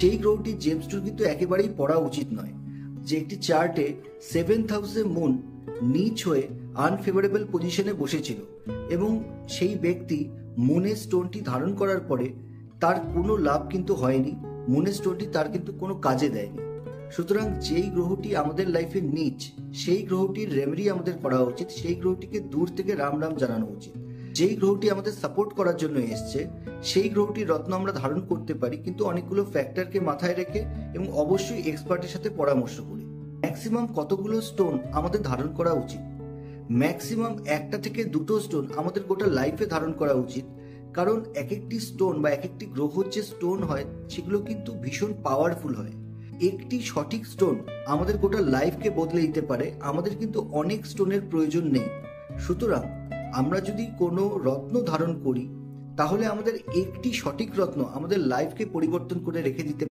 সেই গ্রহটির জেমস্টোন কিন্তু একেবারেই পড়া উচিত নয়। যে একটি চার্টে 7th হাউসে মুন নিচ হয়ে আনফেভারেবল পজিশনে বসেছিল এবং সেই ব্যক্তি মুনের স্টোনটি ধারণ করার পরে তার কোনো লাভ কিন্তু হয়নি, মুনের স্টোনটি তার কিন্তু কোনো কাজে দেয়নি। সুতরাং যেই গ্রহটি আমাদের লাইফে নিচ, সেই গ্রহটির রেমেডি আমাদের করা উচিত, সেই গ্রহটিকে দূর থেকে রাম রাম জানানো উচিত। যেই গ্রহটি আমাদের সাপোর্ট করার জন্য এসছে সেই গ্রহটির রত্ন আমরা ধারণ করতে পারি, কিন্তু অনেকগুলো ফ্যাক্টরকে মাথায় রেখে এবং অবশ্যই এক্সপার্টের সাথে পরামর্শ করে। ম্যাক্সিমাম কতগুলো স্টোন আমাদের ধারণ করা উচিত? ম্যাক্সিমাম 1টা থেকে 2টো স্টোন আমাদের গোটা লাইফে ধারণ করা উচিত, কারণ এক একটি স্টোন বা এক একটি গ্রহর যে স্টোন হয় সেগুলো কিন্তু ভীষণ পাওয়ারফুল হয়। একটি সঠিক স্টোন আমাদের গোটা লাইফকে বদলে দিতে পারে, আমাদের কিন্তু অনেক স্টোনের প্রয়োজন নেই। সুতরাং আমরা যদি কোনো রত্ন ধারণ করি তাহলে আমাদের একটি সঠিক রত্ন আমাদের লাইফকে পরিবর্তন করে রেখে দিতে